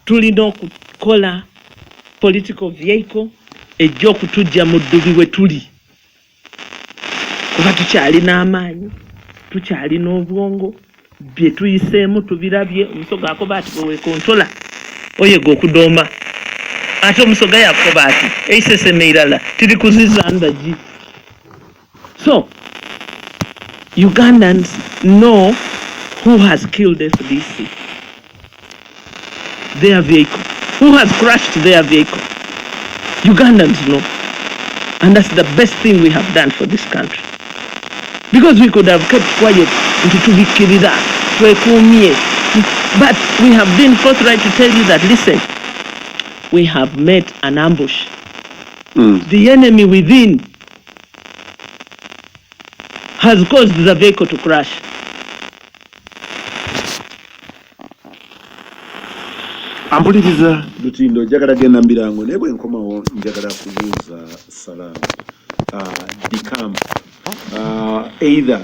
tulina okukola political vehicle ejja okutujja mu ddubi we tuli kuba tukyalina amaanyi tukyalina obwongo bye tuyiseemu tubirabye omusoga akoba ati bwe weekontola oyega okudooma ate omusoga yakoba ati eiseseme irala tiri kuziza ndagi. So Ugandans know who has killed FDC, their vehicle, who has crushed their vehicle. Ugandans know. And that's the best thing we have done for this country. Because we could have kept quiet but we have been forthright to tell you that, listen, we have met an ambush. The enemy within has caused the vehicle to crash. Ampuliriza Lutindo njagala genda mbirango naye bwe nkomawo njagala kubuuza Salamu. Decamp. Either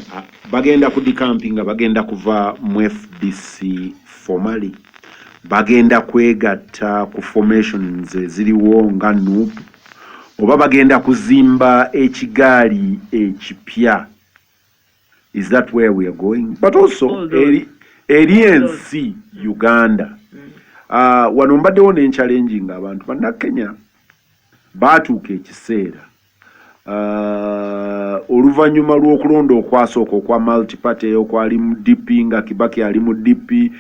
bagenda ku decampinga bagenda kuva mu FDC formally bagenda kwegatta ku formations ziriwo nga NUP oba bagenda kuzimba ekigaali ekipya. Is that where we are going? But also NC Uganda wano mbaddewo n'enchallenging abantu banna Kenya baatuuka ekiseera oluvannyuma lw'okulonda okwasooka okwa multiparty okwali mu DP nga Kibaki ali mu DP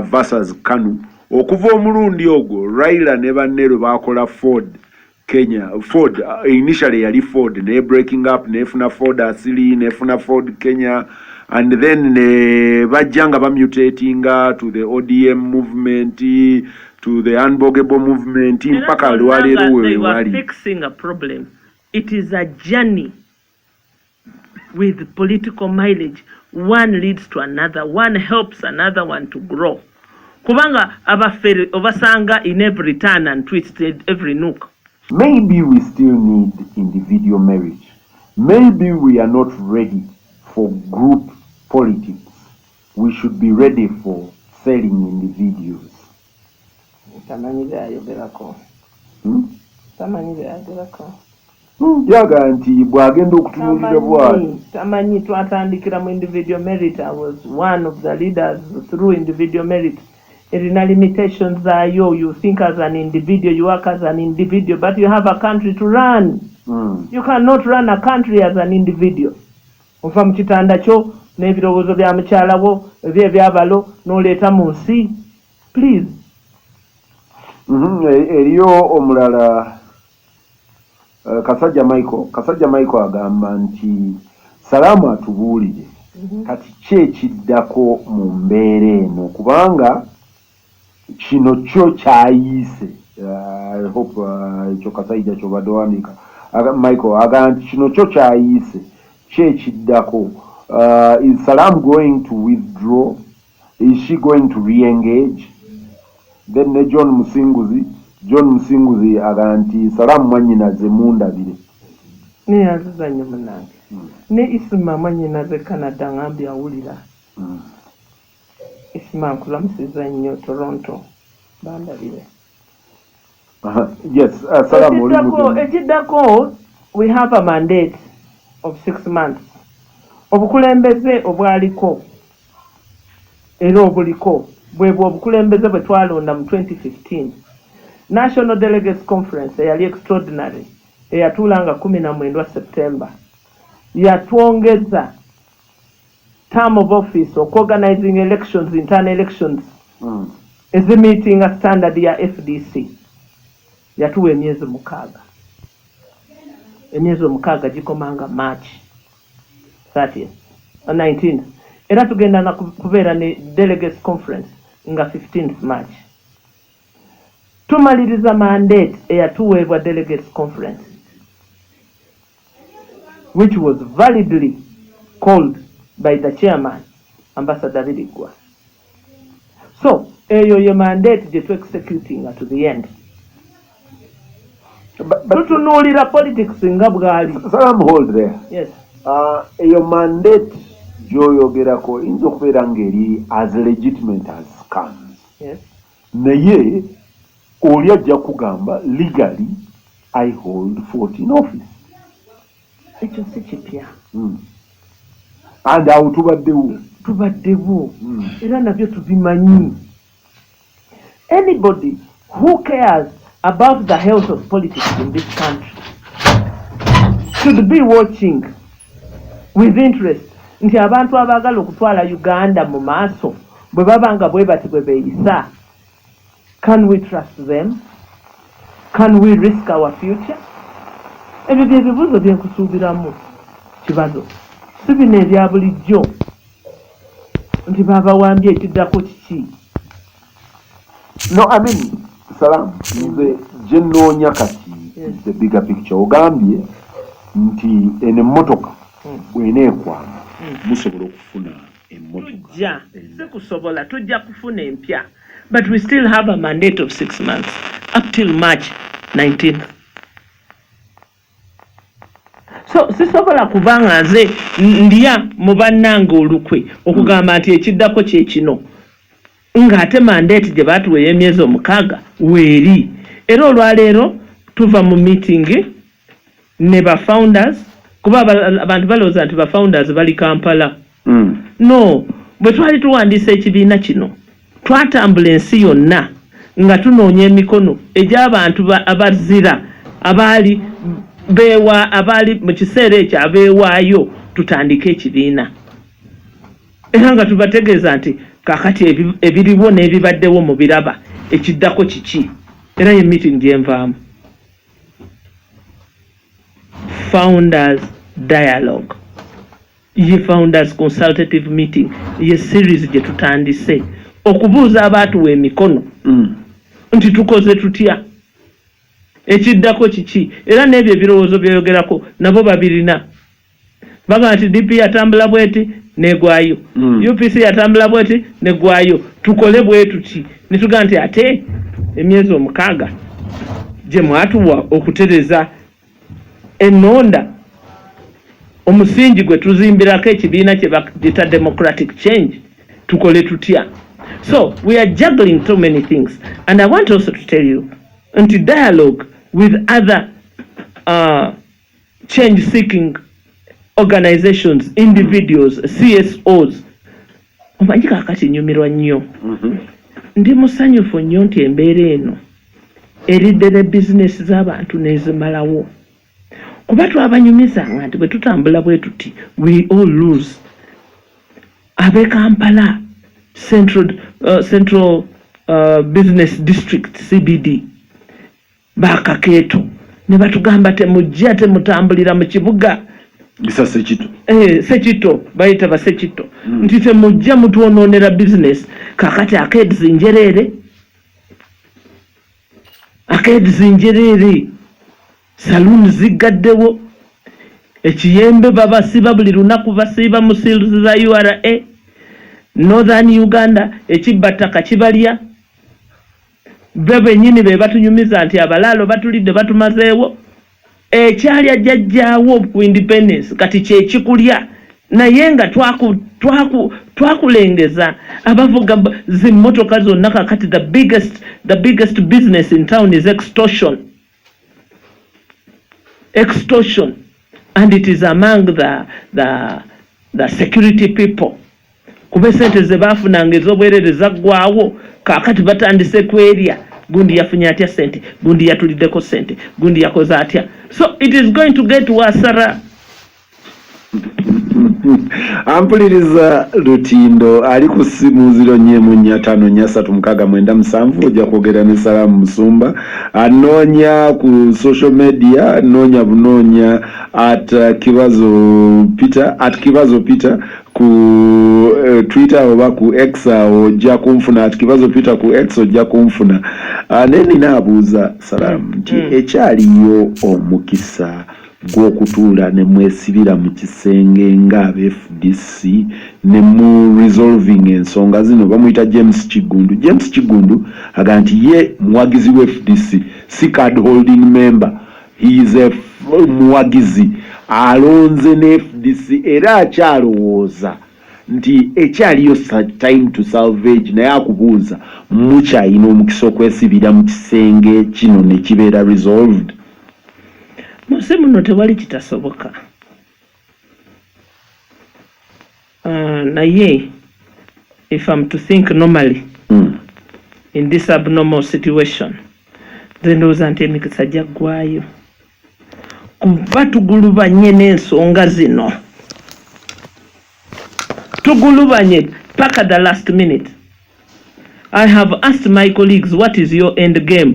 versus KANU okuva omulundi ogwo Raila ne banne lwe baakola Ford Kenya. Ford initially yali Ford ne breaking up nefuna Ford asili nefuna Ford Kenya and then bajjanga bamutatinga to the ODM movement to the unbogable movement mpaka lwalero we wali fixing a problem. It is a journey with political mileage. One leads to another. One helps another one to grow. Kubanga abafere obasanga in every turn and twist, every nook. Maybe we still need individual marriage. Maybe we are not ready for group politics. We should be ready for selling individuals. Yaga nti bwagenda okutuulira bwali tamanyi twatandikira mu individual merit. I was one of the leaders through individual merit. Erina limitations are you think as an individual, you work as an individual, but you have a country to run. You cannot run a country as an individual. Ova mu kitanda kyo n'ebirowoozo bya mukyalawo eby'ebyabalo n'oleeta mu nsi. Please. Eriyo omulala Kasajja Michael agamba nti Salamu atubuulire kati ki ekiddako mu mbeera eno kubanga kino kyo kyayiise. I hope ekyo Kasajja kyobadde wandiika. Michael agamba nti kino kyo kyayiise ki ekiddako. Is Salamu going to withdraw? Is she going to re-engage? Then ne John Musinguzi agamba nti Salamu mwannyinaze mundabire. Ne azizanye munange. Ne Isma mwannyinaze Canada ngambye awulira. Isma nkulamusiza nnyo Toronto bandabire. Yes, Salamu ekiddako we have a mandate of 6 months. Obukulembeze obwaliko era obuliko bwebwo obukulembeze bwe twalonda mu 2015 National Delegates Conference eyali extraordinary eyatuulanga 19 September yatwongeza term of office organizing elections, internal elections meeting a standard ya FDC yatuwa emyezi 6. Emyezi 6 gikomanga March 30th, 19th. Era tugenda na kubeera ne Delegates Conference nga 15th March. Tumaliriza mandate eyatuweebwa Delegates Conference, which was validly called by the chairman, Ambassador Biligwa. So, eyo ye mandate gye executing to the end. Tutunuulira politics nga bwali. Salamu, hold there. Yes. Eyo mandate gy'oyogerako inza okubeera ng'eri as legitimate as comes. Yes. Naye oli ajja kugamba legally I hold 14 office. Ekyo si kipya. And awo tubaddewo. Era nabyo tubimanyi. Anybody who cares about the health of politics in this country should be watching with interest nti abantu abaagala okutwala Uganda mu maaso bwe babanga bwe bati bwe beeyisa. Can we trust them? Can we risk our future? Ebyo bye bibuuzo bye nkusuubiramu kibazo. Si bino ebya bulijjo nti baabawambye ekiddako kiki. No, I mean, Salam, nze gye nnoonya kati the bigger picture. Ogambye nti emmotoka bw'eneekwama musobola okufuna emmotoka. Tujja sikusobola tujja kufuna empya. But we still have a mandate of 6 months up till March 19th. So sisobola kubanga nze ndya mu bannange olukwe okugamba nti ekiddako kye kino ng'ate mandate gye baatuwa ey'emyezi 6 weeri. Era olwaleero tuva mu meeting ne ba founders kuba abantu balowooza nti ba founders bali Kampala. No, bwe twali tuwandiisa ekibiina kino twatambula ensi yonna nga tunoonya emikono egy'abantu abazira abaali mu kiseera ekyo abeewaayo tutandike ekibiina. Era nga tubategeeza nti kakati ebiriwo n'ebibaddewo mu biraba ekiddako kiki. Era ye meeting gyenvaamu. Founders dialogue. Ye founders consultative meeting. Ye series gye tutandise. Okubuuza abaatuwa emikono nti tukoze tutya. Ekiddako kiki. Era n'ebyo ebirowoozo byeyogerako nabo babirina. Baga nti DP yatambula bweti negwayo. UPC yatambula bweti negwayo. Tukole bwe tuti. Nituga nti ate emyezi 6 gye mwatuwa okutereza ennonda omusingi gwe tuzimbirako ekibiina kye bakita democratic change. Tukole tutya. So we are juggling so many things, and I want also to tell you nti dialogue with other change-seeking organizations, individuals, CSOs. Omanyi kakati nyumirwa nnyo. Ndi musanyufu nnyo nti embeera eno eriddere bizinesi z'abantu n'ezimalawo. Kuba twabanyumizanga nti bwe tutambula bwe tuti we all lose. Ab'e Kampala Central Business District CBD bakakeeto ne batugamba temujja temutambulira mu kibuga bisa Sekito. Sekito bayita ba Sekito. Nti temujja mutwonoonera business. Kakati akeedzinjerere saloon zigaddewo. Ekiyembe babasiba buli lunaku basiba mu seals za URA. Northern Uganda ekibataka kibalya. Bebe nyini be batunyumiza nti abalaalo batulidde batumazeewo. Ekyalya jjajjaawo ku independence kati kye kikulya. Naye nga twakulengeza abavuga zimmotoka zonna kakati the biggest business in town is extortion. And it is among the security people. Kuba sente ze baafunanga ez'obwerere zaggwaawo kakati batandise kwerya. Gundi yafunye atya sente, gundi yatuliddeko sente, gundi yakoze atya. So it is going to get worse. Ampuliriza Lutindo ali ku simu 0445369 ojja kwogera ne Salamu Musumba. Anoonya ku social media, anoonya bunoonya at Kibazo Peter ku Twitter oba ku X ojja kumfuna at Kibazo Peter ku X ojja kumfuna. Nina abuuza Salamu nti ekyaliyo omukisa gw'okutuula ne mwesibira mu kisenge nga FDC ne mu resolving ensonga zino. Bamuyita James Kigundu aga nti ye muwagizi wa FDC si card holding member. He is a muwagizi alonze ne FDC era akyalowooza nti ekyaliyo time to salvage naye akubuuza mukyalina omukisa okwesibira mu kisenge kino ne kibeera resolved. Munsi muno tewali kitasoboka. Naye if I'm to think normally in this abnormal situation, then ndowooza nti emikisa gyaggwayo kuba tugulubanye n'ensonga zino, tugulubanye paka the last minute. I have asked my colleagues, what is your end game?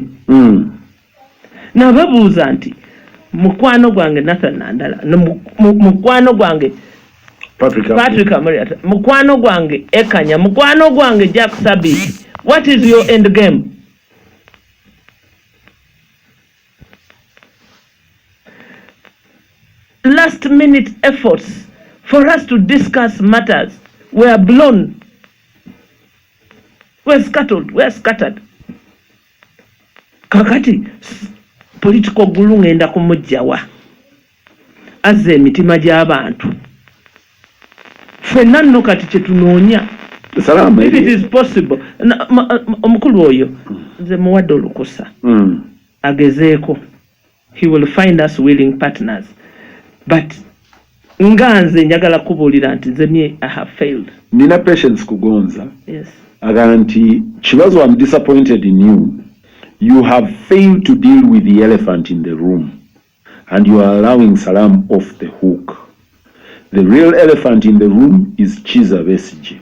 Nababuuza nti mukwano gwange Nathan Nandala, mukwano gwange Patrick Amuriata, mukwano gwange Ekanya, mukwano gwange Jack Sabiti, what is your end game? Last minute efforts for us to discuss matters were blown, were scattered. Kakati political gulu ngenda kumujjawa azze emitima gy'abantu. Ffenna nno kati kye tunoonya, if it is possible. Omukulu oyo nze muwadde olukusa agezeeko, he will find us willing partners, but nga nze njagala kubuulira nti nze I have failed. Nina patience kugonza. Yes. Aga nti kibazo, I'm disappointed in you. You have failed to deal with the elephant in the room, and you are allowing Salam off the hook. The real elephant in the room is Kizza Besigye.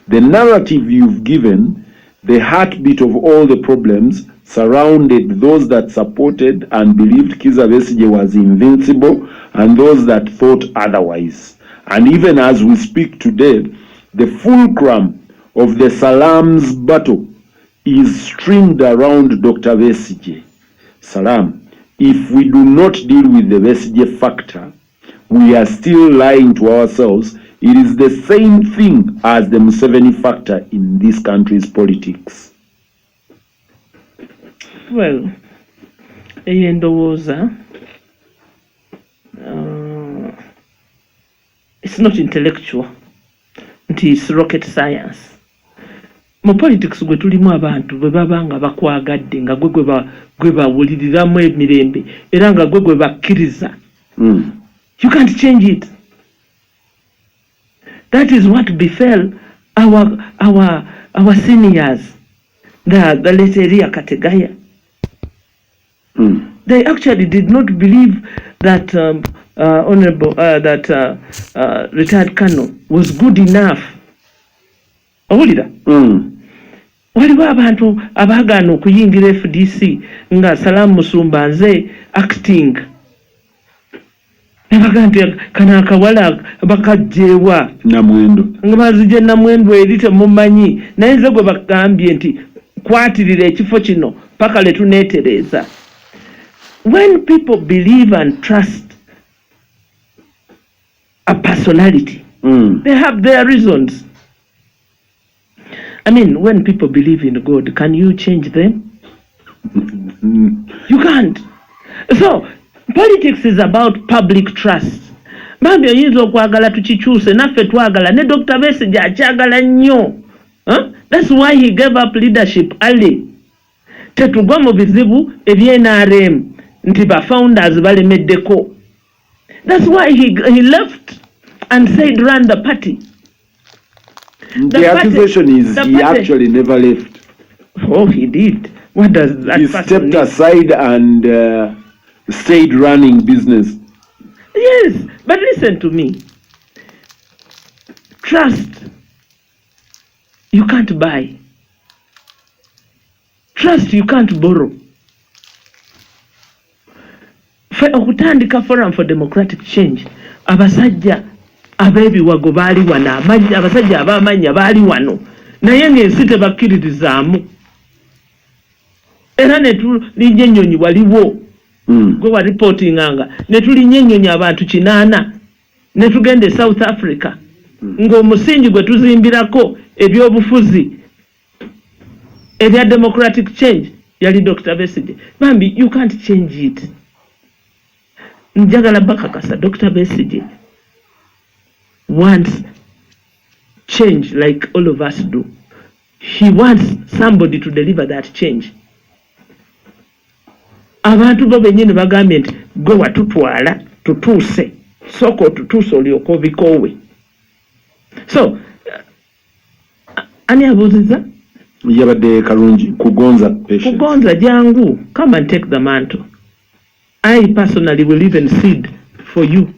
The narrative you've given, the heartbeat of all the problems, surrounded those that supported and believed Kizza Besigye was invincible and those that thought otherwise. And even as we speak today, the fulcrum of the Salam's battle is stringed around Dr. Besigye. Salam, if we do not deal with the Besigye factor, we are still lying to ourselves. It is the same thing as the Museveni factor in this country's politics. Well, endowooza, it's not intellectual, it's rocket science. Mu politics gwe tulimu abantu bwe baba nga bakwagadde nga gwe bawuliriramu emirembe era nga gwe bakkiriza. You can't change it. That is what befell our seniors, the late Elia Kategaya. They actually did not believe that retired Colonel was good enough. Awulira? Waliwo abantu abaagaana okuyingira FDC nga Salamu Musumba nze acting. Nebaga nti kana akawala bakajjeewa Namwendo. Nga bazije Namwendo eri temumanyi. Naye nze gwe bagambye nti kwatirira ekifo kino paka le tuneetereza. When people believe and trust a personality, they have their reasons. I mean, when people believe in God, can you change them? You can't. So, politics is about public trust. Bambi oyinza okwagala tukikyuse naffe twagala ne Dr. Besigye akyagala nnyo. That's why he gave up leadership early. Tetugwa mu bizibu eby'NRM nti ba founders balemeddeko. That's why he left and said run the party. The accusation is he actually never left. Oh, he did. What does that? He stepped aside and stayed running business. Yes, but listen to me. Trust, you can't buy. Trust, you can't borrow. Okutandika Forum for Democratic Change, abasajja abeebiwago baali wano, abasajja ab'amanya baali wano, naye ng'ensi tebakkiririzaamu. Era ne tulinnya ennyonyi waliwo, gwe wa reportinganga, ne tulinnya ennyonyi abantu 8, ne tugenda e South Africa, ng'omusingi gwe tuzimbirako ebyobufuzi ebya democratic change yali Dr. Besigye. Bambi, you can't change it. Njagala bakakasa Dr. Besigye wants change like all of us do. He wants somebody to deliver that change. Abantu bo benyini bagambye nti gwe watutwala tutuuse soko otutuuse olyoka obikoowe. So ani abuuziza? Yabadde kalungi kugonza patient. Kugonza jangu, come and take the mantle. I personally will even cede for you.